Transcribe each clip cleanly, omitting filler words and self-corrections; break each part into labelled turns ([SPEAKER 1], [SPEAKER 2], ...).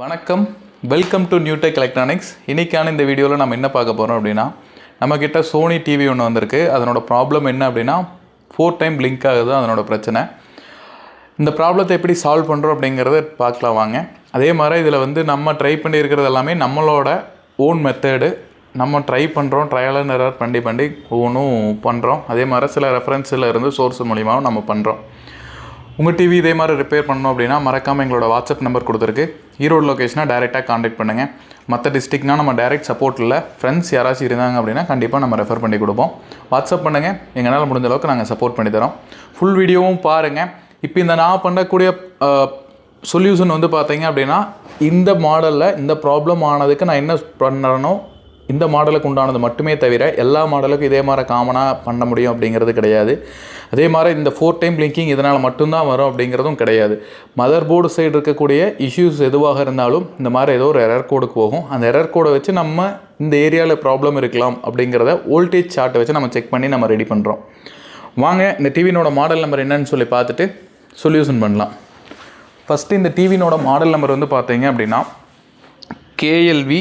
[SPEAKER 1] வணக்கம், welcome to Newtech electronics. இன்றைக்கான இந்த வீடியோவில் நம்ம என்ன பார்க்க போகிறோம் அப்படின்னா, நம்மக்கிட்ட சோனி டிவி ஒன்று வந்திருக்கு. அதனோட ப்ராப்ளம் என்ன அப்படின்னா 4 டைம் பிளிங்க் ஆகுது. அதனோட பிரச்சனை. இந்த ப்ராப்ளத்தை எப்படி சால்வ் பண்ணுறோம் அப்படிங்கிறத பார்க்கலாம் வாங்க. அதே மாதிரி இதில் வந்து நம்ம ட்ரை பண்ணியிருக்கிறது எல்லாமே நம்மளோட ஓன் மெத்தடு. நம்ம ட்ரை பண்ணுறோம், ட்ரையல் அண்ட் எரர் பண்ணி ஒவ்வொன்றும் பண்ணுறோம். அதே மாதிரி சில ரெஃபரன்ஸில் இருந்து சோர்ஸ் மூலிமாவும் நம்ம பண்ணுறோம். உங்கள் டிவி இதே மாதிரி ரிப்பேர் பண்ணணும் அப்படின்னா மறக்காமல் எங்களோட வாட்ஸ்அப் நம்பர் கொடுத்துருக்கு. ஈரோடு லொக்கேஷனாக டைரெக்டாக காண்டாக்ட் பண்ணுங்கள். மற்ற டிஸ்ட்ரிக்னால் நம்ம டைரெக்ட் சப்போர்ட் இல்லை. ஃப்ரெண்ட்ஸ் யாராச்சும் இருந்தாங்க அப்படின்னா கண்டிப்பாக நம்ம ரெஃபர் பண்ணி கொடுப்போம். வாட்ஸ்அப் பண்ணுங்கள், எங்களால் முடிஞ்ச அளவுக்கு நாங்கள் சப்போர்ட் பண்ணி தரோம். ஃபுல் வீடியோவும் பாருங்கள். இப்போ இந்த நான் பண்ணக்கூடிய சொல்யூஷன் வந்து பார்த்தீங்க அப்படின்னா, இந்த மாடலில் இந்த ப்ராப்ளம் ஆனதுக்கு நான் என்ன பண்ணுறேனோ இந்த மாடலுக்கு உண்டானது மட்டுமே தவிர எல்லா மாடலுக்கும் இதே மாதிரி காமனாக பண்ண முடியும் அப்படிங்கிறது கிடையாது. அதே மாதிரி இந்த 4 டைம் பிளிங்கிங் இதனால் மட்டும்தான் வரும் அப்படிங்கிறதும் கிடையாது. மதர் போர்டு சைடு இருக்கக்கூடிய இஷ்யூஸ் எதுவாக இருந்தாலும் இந்த மாதிரி ஏதோ ஒரு எரர் கோடுக்கு போகும். அந்த எரர் கோடை வச்சு நம்ம இந்த ஏரியாவில் ப்ராப்ளம் இருக்கலாம் அப்படிங்கிறத வோல்டேஜ் சார்ட்டை வச்சு நம்ம செக் பண்ணி நம்ம ரெடி பண்ணுறோம். வாங்க இந்த டிவினோட மாடல் நம்பர் என்னன்னு சொல்லி பார்த்துட்டு சொல்யூஷன் பண்ணலாம். ஃபஸ்ட்டு இந்த டிவினோட மாடல் நம்பர் வந்து பார்த்தீங்க அப்படின்னா KLV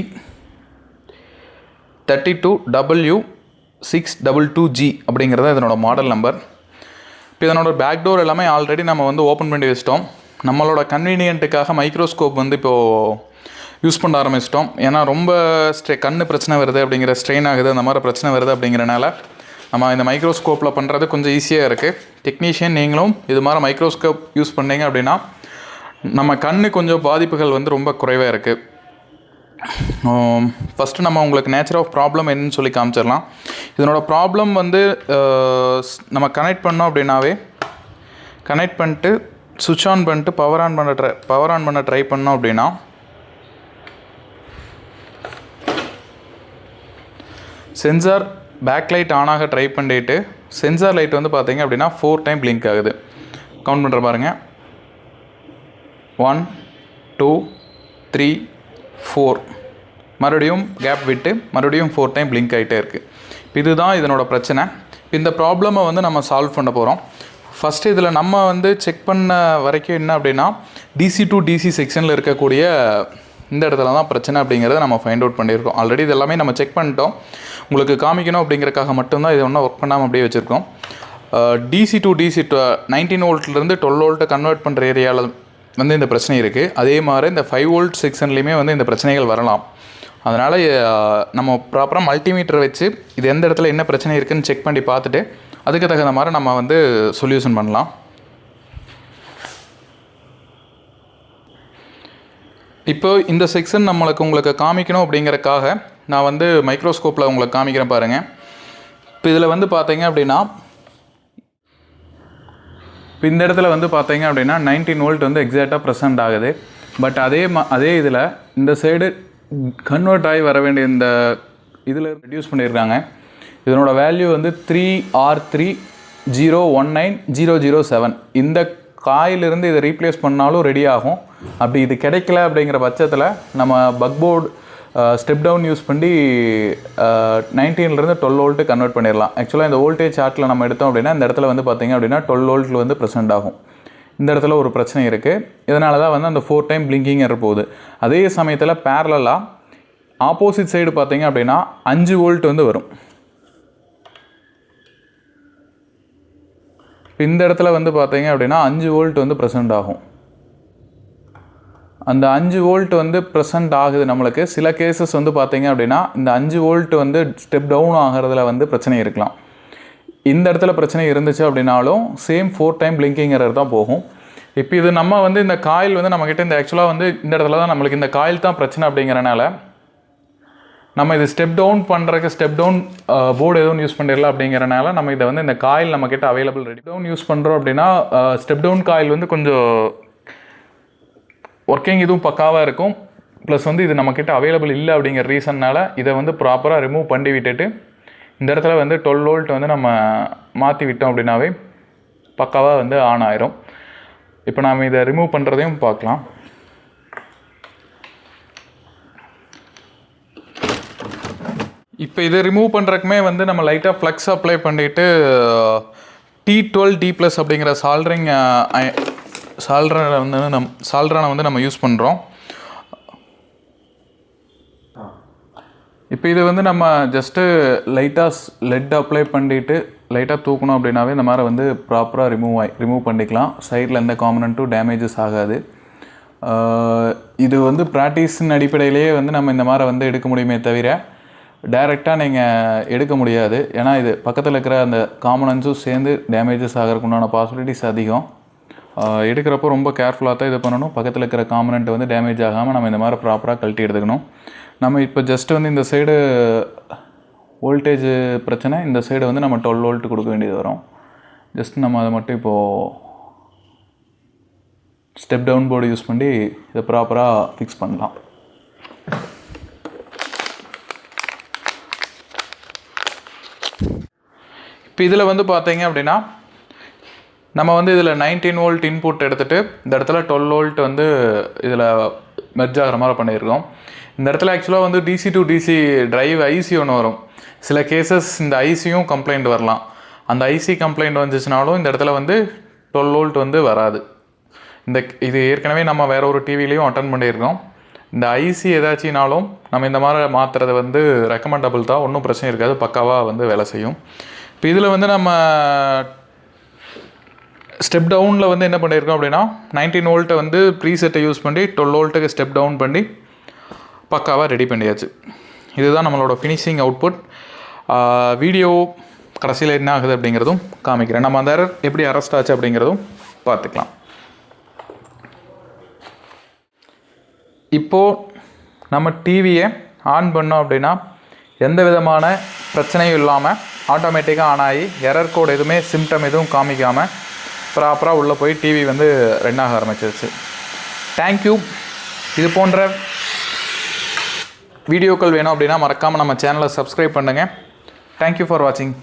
[SPEAKER 1] 32W622G அப்படிங்கிறத இதனோட மாடல் நம்பர். இப்போ இதனோட பேக் டோர் எல்லாமே ஆல்ரெடி நம்ம வந்து ஓப்பன் பண்ணி வச்சிட்டோம். நம்மளோட கன்வீனியன்ட்டுக்காக மைக்ரோஸ்கோப் வந்து இப்போது யூஸ் பண்ண ஆரம்பிச்சிட்டோம். ஏன்னா ரொம்ப கண்ணு பிரச்சனை வருது அப்படிங்கிற ஸ்ட்ரெயின் ஆகுது, அந்த மாதிரி பிரச்சனை வருது அப்படிங்கிறனால நம்ம இந்த மைக்ரோஸ்கோப்பில் பண்ணுறது கொஞ்சம் ஈஸியாக இருக்குது. டெக்னீஷியன் நீங்களும் இது மாதிரி மைக்ரோஸ்கோப் யூஸ் பண்ணீங்க அப்படின்னா நம்ம கண்ணு கொஞ்சம் பாதிப்புகள் வந்து ரொம்ப குறைவாக இருக்குது. ஃபஸ்ட்டு நம்ம உங்களுக்கு நேச்சர் ஆஃப் ப்ராப்ளம் என்னன்னு சொல்லி காமிச்சிடலாம். இதனோட ப்ராப்ளம் வந்து நம்ம கனெக்ட் பண்ணோம் அப்படின்னாவே கனெக்ட் பண்ணிட்டு சுவிட்ச் ஆன் பண்ணிட்டு பவர் ஆன் பண்ண ட்ரை பண்ணோம் அப்படின்னா சென்சார் பேக் லைட் ஆன் ஆக ட்ரை பண்ணிட்டு சென்சார் லைட் வந்து பார்த்தீங்க அப்படின்னா 4 டைம் பிளிங்க் ஆகுது. கவுண்ட் பண்ணுற பாருங்கள். 1 2 3 4 மறுபடியும் கேப் விட்டு மறுபடியும் 4 டைம் பிளிங்க் ஆகிட்டே இருக்குது. இதுதான் இதனோட பிரச்சனை. இந்த ப்ராப்ளமை வந்து நம்ம சால்வ் பண்ண போகிறோம். ஃபஸ்ட்டு இதில் நம்ம வந்து செக் பண்ண வரைக்கும் என்ன அப்படின்னா DC to DC செக்ஷனில் இருக்கக்கூடிய இந்த இடத்துல தான் பிரச்சனை அப்படிங்கிறத நம்ம ஃபைண்ட் அவுட் பண்ணியிருக்கோம். ஆல்ரெடி இது எல்லாமே நம்ம செக் பண்ணிட்டோம். உங்களுக்கு காமிக்கணும் அப்படிங்கிறக்காக மட்டும்தான் இது ஒன்றும் ஒர்க் பண்ணாமல் அப்படியே வச்சுருக்கோம். DC to DC 19 வோல்ட்லேருந்து 12 வோல்ட்டை கன்வெர்ட் பண்ணுற ஏரியாவில் வந்து இந்த பிரச்சனை இருக்குது. அதே மாதிரி இந்த 5 வோல்ட் செக்ஷன்லேயுமே வந்து இந்த பிரச்சனைகள் வரலாம். அதனால் நம்ம ப்ராப்பராக மல்டிமீட்டர் வச்சு இது எந்த இடத்துல என்ன பிரச்சனை இருக்குதுன்னு செக் பண்ணி பார்த்துட்டு அதுக்கு தகுந்த மாதிரி நம்ம வந்து சொல்யூஷன் பண்ணலாம். இப்போ இந்த செக்ஷன் உங்களுக்கு காமிக்கணும் அப்படிங்கிறக்காக நான் வந்து மைக்ரோஸ்கோப்பில் உங்களுக்கு காமிக்கிறேன் பாருங்கள். இப்போ இதில் வந்து பார்த்தீங்க அப்படின்னா இப்போ இந்த இடத்துல வந்து பார்த்தீங்க அப்படின்னா 19 வோல்ட் வந்து எக்ஸாக்டாக ப்ரெசென்ட் ஆகுது. பட் அதே இதில் இந்த சைடு கன்வெர்ட் ஆகி வர வேண்டிய இந்த இதில் ரெடியூஸ் பண்ணியிருக்காங்க. இதனோட வேல்யூ வந்து 3R3019007. இந்த காயிலிருந்து இதை ரீப்ளேஸ் பண்ணாலும் ரெடி ஆகும். அப்படி இது கிடைக்கல அப்படிங்கிற பட்சத்தில் நம்ம buck board step down use பண்ணி 19லேருந்து 12 வோல்ட்டு கன்வெர்ட் பண்ணிடலாம். ஆக்சுவலாக இந்த வோல்டேஜ் சார்ட்டில் நம்ம எடுத்தோம் அப்படின்னா இந்த இடத்துல வந்து பார்த்திங்க அப்படின்னா 12 வோல்ட்டில் வந்து ப்ரெசென்ட் ஆகும். இந்த இடத்துல ஒரு பிரச்சனை இருக்குது. இதனால தான் வந்து அந்த 4 டைம் பிளிங்கிங் எரர் போகுது. அதே சமயத்தில் பேரலாக ஆப்போசிட் சைடு பார்த்தீங்க அப்படின்னா 5 வோல்ட் வந்து வரும். இந்த இடத்துல வந்து பார்த்தீங்க அப்படின்னா 5 வோல்ட் வந்து ப்ரெசென்ட் ஆகும். அந்த 5 வோல்ட் வந்து ப்ரெசென்ட் ஆகுது நம்மளுக்கு. சில கேசஸ் வந்து பார்த்தீங்க அப்படின்னா இந்த 5 வோல்ட் வந்து ஸ்டெப் டவுன் ஆகிறதுல வந்து பிரச்சனை இருக்கலாம். இந்த இடத்துல பிரச்சனை இருந்துச்சு அப்படின்னாலும் சேம் 4 டைம் பிளிங்கிங் எரர் தான் போகும். இப்போ இது நம்ம வந்து இந்த காயில் வந்து நம்மக்கிட்ட இந்த ஆக்சுவலாக வந்து இந்த இடத்துல தான் நம்மளுக்கு இந்த காயில் தான் பிரச்சனை அப்படிங்கிறனால நம்ம இது ஸ்டெப் டவுன் பண்ணுறதுக்கு ஸ்டெப் டவுன் போர்டு எதுவும் யூஸ் பண்ணிடலாம் அப்படிங்கிறனால நம்ம இதை வந்து இந்த காயில் நம்மக்கிட்ட அவைலபிள் ரெடி டவுன் யூஸ் பண்ணுறோம் அப்படின்னா ஸ்டெப் டவுன் காயில் வந்து கொஞ்சம் ஒர்க்கிங் இதுவும் பக்காவாக இருக்கும். ப்ளஸ் வந்து இது நம்மக்கிட்ட அவைலபிள் இல்லை அப்படிங்கிற ரீசன்னால் இதை வந்து ப்ராப்பராக ரிமூவ் பண்ணி விட்டுட்டு இந்த இடத்துல வந்து 12 வோல்ட் வந்து நம்ம மாற்றி விட்டோம் அப்படின்னாவே பக்காவாக வந்து ஆன் ஆயிரும். இப்போ நாம் இதை ரிமூவ் பண்ணுறதையும் பார்க்கலாம். இப்போ இதை ரிமூவ் பண்ணுறதுக்குமே வந்து நம்ம லைட்டாக ஃப்ளக்ஸ் அப்ளை பண்ணிவிட்டு T12D+ அப்படிங்கிற சால்ட்ரானை வந்து நம்ம யூஸ் பண்ணுறோம். இப்போ இது வந்து நம்ம ஜஸ்ட்டு லைட்டாக லெட் அப்ளை பண்ணிவிட்டு லைட்டாக தூக்கணும் அப்படின்னாவே இந்த மாதிரி வந்து ப்ராப்பராக ரிமூவ் பண்ணிக்கலாம். சைடில் எந்த காம்பனண்ட்டும் டேமேஜஸ் ஆகாது. இது வந்து ப்ராக்டிஸின் அடிப்படையிலேயே வந்து நம்ம இந்த மாதிரி வந்து எடுக்க முடியுமே தவிர டைரெக்டாக நீங்கள் எடுக்க முடியாது. ஏன்னா இது பக்கத்தில் இருக்கிற அந்த காம்பனண்ட்ஸும் சேர்ந்து டேமேஜஸ் ஆகிறதுக்கு உண்டான பாசிபிலிட்டிஸ் அதிகம். எடுக்கிறப்போ ரொம்ப கேர்ஃபுல்லாக தான் இது பண்ணணும். பக்கத்தில் இருக்கிற காம்பனண்ட் வந்து டேமேஜ் ஆகாமல் நம்ம இந்த மாதிரி ப்ராப்பராக கழட்டி எடுத்துக்கணும். நம்ம இப்போ ஜஸ்ட் வந்து இந்த சைடு வோல்டேஜ் பிரச்சனை, இந்த சைடு வந்து நம்ம 12 வோல்ட் கொடுக்க வேண்டியது வரும். ஜஸ்ட் நம்ம அதை மட்டும் இப்போது ஸ்டெப் டவுன் போர்டு யூஸ் பண்ணி இதை ப்ராப்பராக ஃபிக்ஸ் பண்ணலாம். இப்போ இதில் வந்து பார்த்தீங்க அப்படின்னா நம்ம வந்து இதில் 19 வோல்ட் இன்புட் எடுத்துகிட்டு இந்த இடத்துல 12 வோல்ட் வந்து இதில் மெர்ஜ் ஆகிற மாதிரி பண்ணியிருக்கோம். இந்த இடத்துல ஆக்சுவலாக வந்து DC to DC drive IC ஒன்று வரும். சில கேசஸ் இந்த ஐசியும் கம்ப்ளைண்ட் வரலாம். அந்த ஐசி கம்ப்ளைண்ட் வந்துச்சுனாலும் இந்த இடத்துல வந்து 12 வோல்ட் வந்து வராது. இது ஏற்கனவே நம்ம வேறு ஒரு டிவிலையும் அட்டன் பண்ணியிருக்கோம். இந்த ஐசி ஏதாச்சும்னாலும் நம்ம இந்த மாதிரி மாற்றுறது வந்து ரெக்கமெண்டபிள் தான், ஒன்றும் பிரச்சனை இருக்காது, பக்காவாக வந்து வேலை செய்யும். இப்போ இதில் வந்து நம்ம ஸ்டெப் டவுனில் வந்து என்ன பண்ணியிருக்கோம் அப்படின்னா 19 வோல்ட்டை வந்து ப்ரீசெட்டை யூஸ் பண்ணி 12 வோல்ட்டுக்கு ஸ்டெப் டவுன் பண்ணி பக்காவாக ரெடி பண்ணியாச்சு. இதுதான் நம்மளோட ஃபினிஷிங் அவுட்புட். வீடியோ கடைசியில் என்ன ஆகுது அப்படிங்கிறதும் காமிக்கிறேன். நம்ம அந்த எரர் எப்படி அரெஸ்ட் ஆச்சு அப்படிங்கிறதும் பார்த்துக்கலாம். இப்போது நம்ம டிவியை ஆன் பண்ணோம் அப்படின்னா எந்த விதமான பிரச்சனையும் இல்லாமல் ஆட்டோமேட்டிக்காக ஆன் ஆகி எரர் கோட் எதுவுமே சிம்டம் எதுவும் காமிக்காமல் ப்ராப்பராக உள்ளே போய் டிவி வந்து ரன் ஆக ஆரம்பிச்சிருச்சு. தேங்க்யூ. இது போன்ற வீடியோக்கள் வேணும் அப்படின்னா மறக்காமல் நம்ம சேனலை சப்ஸ்கிரைப் பண்ணுங்கள். தேங்க்யூ ஃபார் வாட்சிங்.